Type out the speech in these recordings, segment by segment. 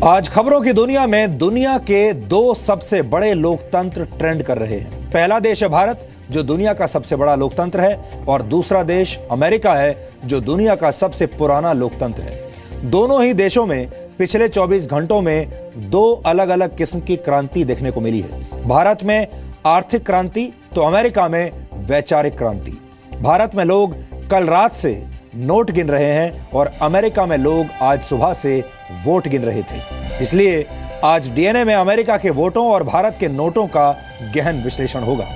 आज खबरों की दुनिया में दुनिया के दो सबसे बड़े लोकतंत्र ट्रेंड कर रहे हैं। पहला देश है भारत, जो दुनिया का सबसे बड़ा लोकतंत्र है, और दूसरा देश अमेरिका है, जो दुनिया का सबसे पुराना लोकतंत्र है। दोनों ही देशों में पिछले 24 घंटों में दो अलग अलग किस्म की क्रांति देखने को मिली है। भारत में आर्थिक क्रांति तो अमेरिका में वैचारिक क्रांति। भारत में लोग कल रात से नोट गिन रहे हैं और अमेरिका में लोग आज सुबह से वोट गिन रहे थे। इसलिए आज डीएनए में अमेरिका के वोटों और भारत के नोटों का गहन विश्लेषण होगा।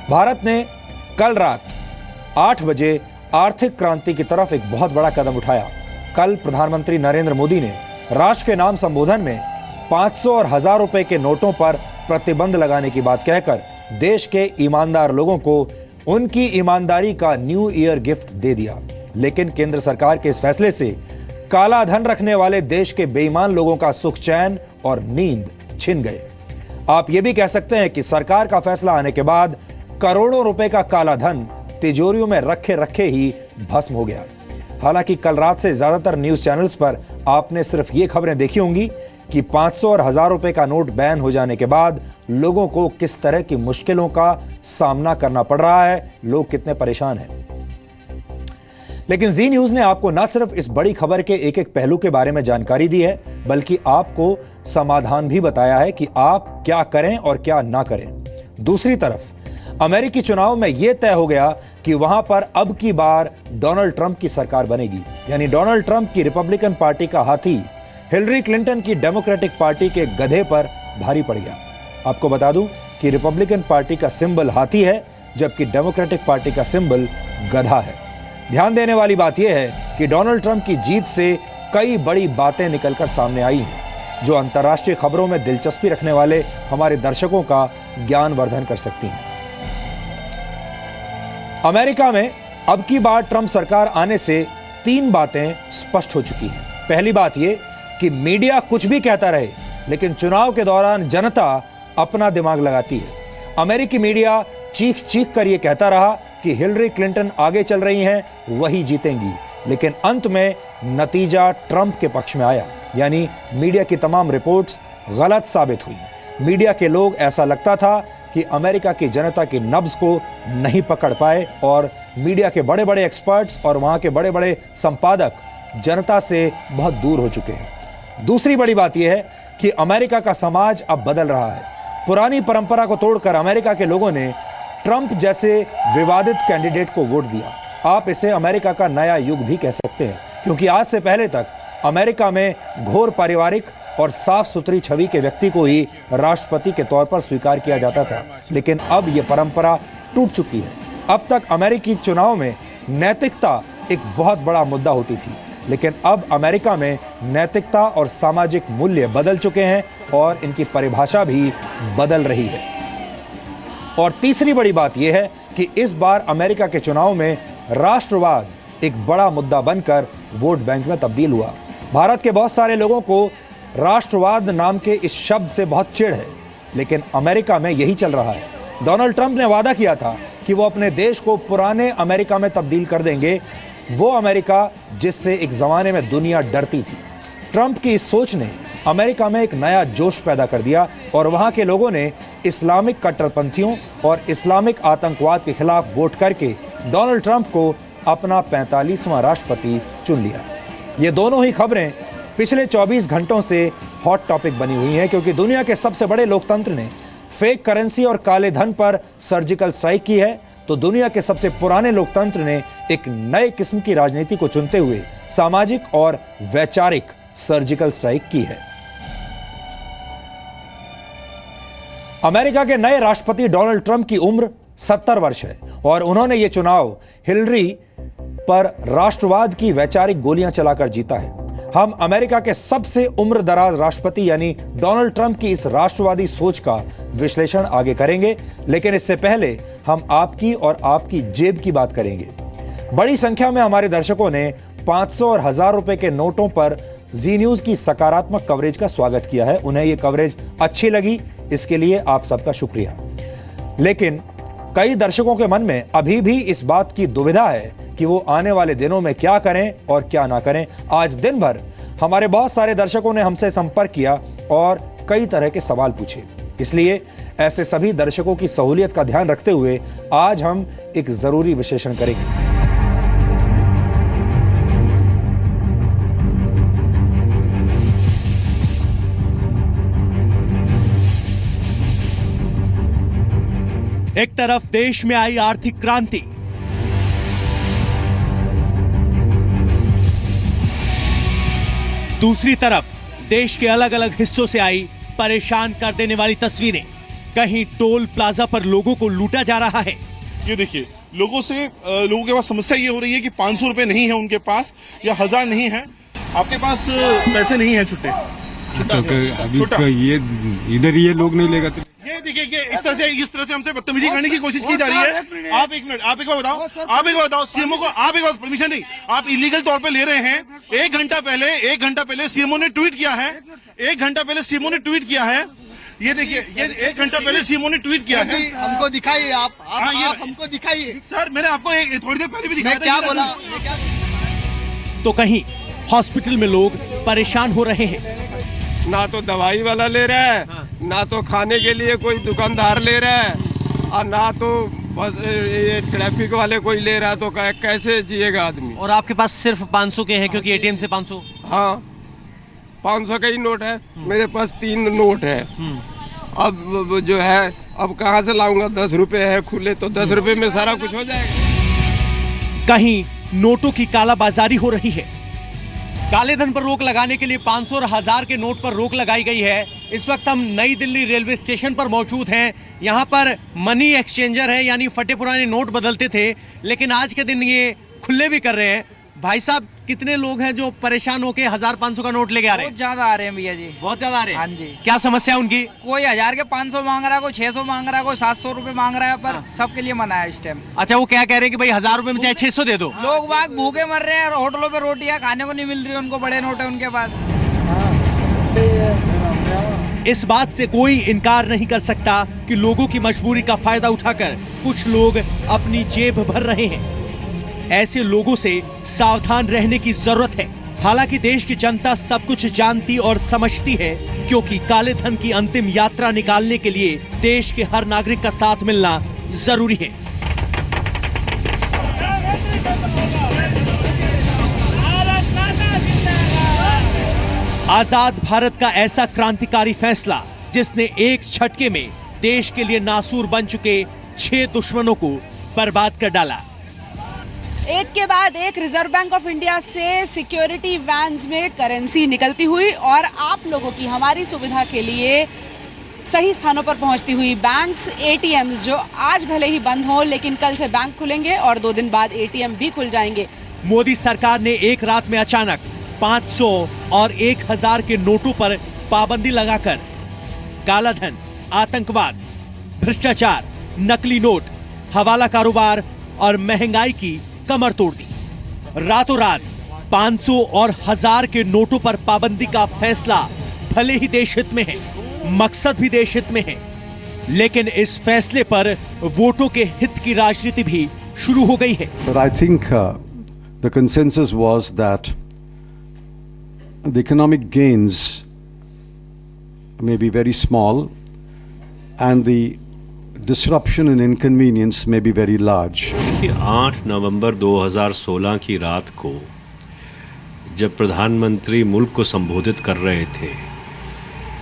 भारत ने कल रात 8 बजे आर्थिक क्रांति की तरफ एक बहुत बड़ा कदम उठाया। कल प्रधानमंत्री नरेंद्र मोदी ने राष्ट्र के नाम संबोधन में 500 और 1000 रुपए के नोटों पर प्रतिबंध लगाने की बात कहकर देश के ईमानदार लोगों को उनकी ईमानदारी का न्यू ईयर गिफ्ट दे दिया। लेकिन केंद्र सरकार के इस फैसले से काला धन रखने वाले देश के बेईमान लोगों का सुख चैन और नींद छिन गए। आप ये भी कह सकते हैं कि सरकार का फैसला आने के बाद करोड़ों रुपए का काला धन तिजोरियों में रखे रखे ही भस्म हो गया। हालांकि कल रात से ज्यादातर न्यूज चैनल्स पर आपने सिर्फ ये खबरें देखी होंगी कि 500 और 1000 रुपए का नोट बैन हो जाने के बाद लोगों को किस तरह की मुश्किलों का सामना करना पड़ रहा है, लोग कितने परेशान हैं। लेकिन जी न्यूज ने आपको न सिर्फ इस बड़ी खबर के एक एक पहलू के बारे में जानकारी दी है, बल्कि आपको समाधान भी बताया है कि आप क्या करें और क्या ना करें। दूसरी तरफ अमेरिकी चुनाव में यह तय हो गया कि वहां पर अब की बार डोनाल्ड ट्रंप की सरकार बनेगी। यानी डोनाल्ड ट्रंप की रिपब्लिकन पार्टी का हाथी हिलरी क्लिंटन की डेमोक्रेटिक पार्टी के गधे पर भारी पड़ गया। आपको बता दूं कि रिपब्लिकन पार्टी का सिंबल हाथी है, जबकि डेमोक्रेटिक पार्टी का सिंबल गधा है। ध्यान देने वाली बात यह है कि डोनाल्ड ट्रंप की जीत से कई बड़ी बातें निकलकर सामने आई हैं, जो अंतर्राष्ट्रीय खबरों में दिलचस्पी रखने वाले हमारे दर्शकों का ज्ञानवर्धन कर सकती हैं। अमेरिका में अब की बार ट्रंप सरकार आने से 3 बातें स्पष्ट हो चुकी हैं। पहली बात यह कि मीडिया कुछ भी कहता रहे, लेकिन चुनाव के दौरान जनता अपना दिमाग लगाती है। अमेरिकी मीडिया चीख चीख कर यह कहता रहा कि हिलरी क्लिंटन आगे चल रही हैं, वही जीतेंगी, लेकिन अंत में नतीजा ट्रंप के पक्ष में आया। यानी मीडिया की तमाम रिपोर्ट्स गलत साबित हुई। मीडिया के लोग ऐसा लगता था कि अमेरिका की जनता की नब्ज को नहीं पकड़ पाए, और मीडिया के बड़े बड़े एक्सपर्ट्स और वहां के बड़े बड़े संपादक जनता से बहुत दूर हो चुके हैं। दूसरी बड़ी बात यह है कि अमेरिका का समाज अब बदल रहा है। पुरानी परंपरा को तोड़कर अमेरिका के लोगों ने ट्रंप जैसे विवादित कैंडिडेट को वोट दिया। आप इसे अमेरिका का नया युग भी कह सकते हैं, क्योंकि आज से पहले तक अमेरिका में घोर पारिवारिक और साफ सुथरी छवि के व्यक्ति को ही राष्ट्रपति के तौर पर स्वीकार किया जाता था। लेकिन अब यह परंपरा टूट चुकी है। अब तक अमेरिकी चुनाव में नैतिकता एक बहुत बड़ा मुद्दा होती थी, लेकिन अब अमेरिका में नैतिकता और सामाजिक मूल्य बदल चुके हैं और इनकी परिभाषा भी बदल रही है। और तीसरी बड़ी बात यह है कि इस बार अमेरिका के चुनाव में राष्ट्रवाद एक बड़ा मुद्दा बनकर वोट बैंक में तब्दील हुआ। भारत के बहुत सारे लोगों को राष्ट्रवाद नाम के इस शब्द से बहुत चिढ़ है, लेकिन अमेरिका में यही चल रहा है। डोनाल्ड ट्रंप ने वादा किया था कि वो अपने देश को पुराने अमेरिका में तब्दील कर देंगे, वो अमेरिका जिससे एक जमाने में दुनिया डरती थी। ट्रंप की इस सोच ने अमेरिका में एक नया जोश पैदा कर दिया और वहां के लोगों ने इस्लामिक कट्टरपंथियों और इस्लामिक आतंकवाद के खिलाफ वोट करके डोनाल्ड ट्रंप को अपना 45वां राष्ट्रपति चुन लिया। ये दोनों ही खबरें पिछले 24 घंटों से हॉट टॉपिक बनी हुई हैं, क्योंकि दुनिया के सबसे बड़े लोकतंत्र ने फेक करेंसी और काले धन पर सर्जिकल स्ट्राइक की है, तो दुनिया के सबसे पुराने लोकतंत्र ने एक नए किस्म की राजनीति को चुनते हुए सामाजिक और वैचारिक सर्जिकल स्ट्राइक की है। अमेरिका के नए राष्ट्रपति डोनाल्ड ट्रंप की उम्र 70 वर्ष है और उन्होंने यह चुनाव हिलरी पर राष्ट्रवाद की वैचारिक गोलियां चलाकर जीता है। हम अमेरिका के सबसे उम्र दराज राष्ट्रपति यानी डोनाल्ड ट्रंप की इस राष्ट्रवादी सोच का विश्लेषण आगे करेंगे, लेकिन इससे पहले हम आपकी और आपकी जेब की बात करेंगे। बड़ी संख्या में हमारे दर्शकों ने 500 और 1000 रुपए के नोटों पर जी न्यूज की सकारात्मक कवरेज का स्वागत किया है। उन्हें यह कवरेज अच्छी लगी, इसके लिए आप सबका शुक्रिया। लेकिन कई दर्शकों के मन में अभी भी इस बात की दुविधा है कि वो आने वाले दिनों में क्या करें और क्या ना करें। आज दिन भर हमारे बहुत सारे दर्शकों ने हमसे संपर्क किया और कई तरह के सवाल पूछे। इसलिए ऐसे सभी दर्शकों की सहूलियत का ध्यान रखते हुए आज हम एक जरूरी विश्लेषण करेंगे। एक तरफ देश में आई आर्थिक क्रांति, दूसरी तरफ देश के अलग अलग हिस्सों से आई परेशान कर देने वाली तस्वीरें। कहीं टोल प्लाजा पर लोगों को लूटा जा रहा है। ये देखिए, लोगों के पास समस्या ये हो रही है कि 500 रुपए नहीं है उनके पास या 1000 नहीं है। आपके पास पैसे नहीं है छुट्टे तो ये इधर ये लोग नहीं लेगा। ये देखिए, ये इस तरह से हमसे बदतमीजी करने की कोशिश की जा रही है। आप एक मिनट, आप एक बार बताओ सीएमओ को, आप एक बार परमिशन नहीं, आप इलीगल तौर पे ले रहे हैं। एक घंटा पहले सीएमओ ने ट्वीट किया है। ये देखिए, ये 1 घंटा पहले सीएमओ ने ट्वीट किया है। हमको दिखाइए, आप हमको दिखाइए। सर, मैंने आपको थोड़ी देर पहले भी दिखाया था। क्या बोला? तो कहीं हॉस्पिटल में लोग परेशान हो रहे हैं। ना तो दवाई वाला ले रहा है, ना तो खाने के लिए कोई दुकानदार ले रहा है, और ना तो बस ये ट्रैफिक वाले कोई ले रहा है। तो कैसे जिएगा आदमी? और आपके पास सिर्फ 500 के हैं क्योंकि एटीएम से 500। हाँ, 500 का ही नोट है, मेरे पास 3 नोट है। अब जो है, अब कहाँ से लाऊंगा? 10 रुपए है खुले, तो 10 रुपए में सारा कुछ हो जाएगा। कहीं नोटों की कालाबाजारी हो रही है। काले धन पर रोक लगाने के लिए 500 और 1000 के नोट पर रोक लगाई गई है। इस वक्त हम नई दिल्ली रेलवे स्टेशन पर मौजूद हैं। यहाँ पर मनी एक्सचेंजर है, यानी फटे पुराने नोट बदलते थे, लेकिन आज के दिन ये खुले भी कर रहे हैं। भाई साहब, कितने लोग हैं जो परेशान होके 1000-500 का नोट लेके आ रहे हैं? बहुत ज्यादा आ रहे हैं भैया जी, बहुत ज्यादा आ रहे हैं। हाँ जी। क्या समस्या है उनकी? कोई 1000 के 500 मांग रहा है, कोई 600 मांग रहा है, कोई 700 रुपए मांग रहा है, पर सबके लिए मना है इस टाइम। अच्छा, वो क्या कह रहे हैं कि भाई 1000 रुपए में चाहे 600 दे दो। लोग बाग भूखे मर रहे हैं, होटलों पे रोटियां खाने को नहीं मिल रही, उनको बड़े नोट है उनके पास। इस बात से कोई इनकार नहीं कर सकता कि लोगों की मजबूरी का फायदा उठाकर कुछ लोग अपनी जेब भर रहे हैं। ऐसे लोगों से सावधान रहने की जरूरत है। हालांकि देश की जनता सब कुछ जानती और समझती है, क्योंकि काले धन की अंतिम यात्रा निकालने के लिए देश के हर नागरिक का साथ मिलना जरूरी है। आजाद भारत का ऐसा क्रांतिकारी फैसला, जिसने एक झटके में देश के लिए नासूर बन चुके 6 दुश्मनों को बर्बाद कर डाला। एक के बाद एक रिजर्व बैंक ऑफ इंडिया से सिक्योरिटी वैन्स में करेंसी निकलती हुई और आप लोगों की, हमारी सुविधा के लिए सही स्थानों पर पहुंचती हुई। बैंक्स, एटीएम्स जो आज भले ही बंद हों, लेकिन कल से बैंक खुलेंगे और 2 दिन बाद एटीएम भी खुल जाएंगे। मोदी सरकार ने एक रात में अचानक 500 और 1000 के नोटों पर पाबंदी लगाकर काला धन, आतंकवाद, भ्रष्टाचार, नकली नोट, हवाला कारोबार और महंगाई की कमर तोड़ दी। रातों रात 500 और 1000 के नोटों पर पाबंदी का फैसला भले ही देश हित में है, मकसद भी देश हित में है, लेकिन इस फैसले पर वोटों के हित की राजनीति भी शुरू हो गई है। But I think the consensus was that the economic gains may be very small and the disruption and inconvenience may be very large. 8 नवंबर 2016 की रात को जब प्रधानमंत्री मुल्क को संबोधित कर रहे थे,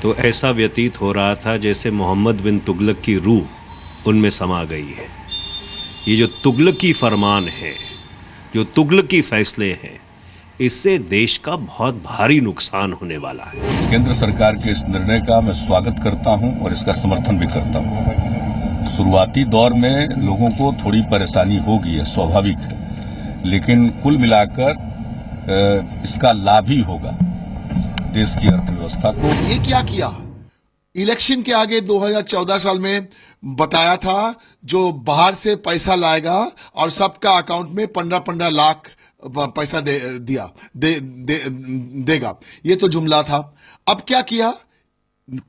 तो ऐसा व्यतीत हो रहा था जैसे मोहम्मद बिन तुगलक की रूह उनमें समा गई है। ये जो तुगलकी फरमान है, जो तुगलकी फैसले हैं, इससे देश का बहुत भारी नुकसान होने वाला है। केंद्र सरकार के इस निर्णय का मैं स्वागत करता हूं और इसका समर्थन भी करता हूं। शुरुआती दौर में लोगों को थोड़ी परेशानी होगी, है स्वाभाविक है, लेकिन कुल मिलाकर इसका लाभ ही होगा देश की अर्थव्यवस्था को। ये क्या किया? इलेक्शन के आगे 2014 साल में बताया था जो बाहर से पैसा लाएगा और सबका अकाउंट में 15-15 लाख पैसा देगा। ये तो जुमला था। अब क्या किया?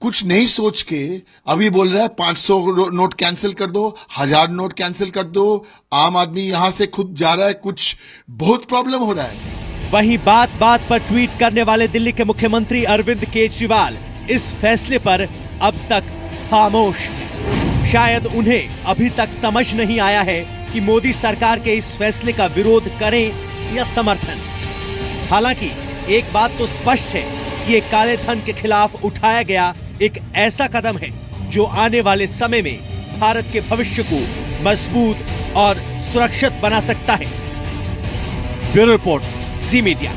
कुछ नहीं सोच के अभी बोल रहा है 500 नोट कैंसिल कर दो, 1000 नोट कैंसिल कर दो। आम आदमी यहां से खुद जा रहा है, कुछ बहुत प्रॉब्लम हो रहा है। वहीं बात बात पर ट्वीट करने वाले दिल्ली के मुख्यमंत्री अरविंद केजरीवाल इस फैसले पर अब तक खामोश हैं। शायद उन्हें अभी तक समझ नहीं आया है कि मोदी सरकार के इस फैसले का विरोध करें या समर्थन। हालांकि एक बात तो स्पष्ट है कि ये काले धन के खिलाफ उठाया गया एक ऐसा कदम है जो आने वाले समय में भारत के भविष्य को मजबूत और सुरक्षित बना सकता है। ब्यूरो रिपोर्ट, जी मीडिया।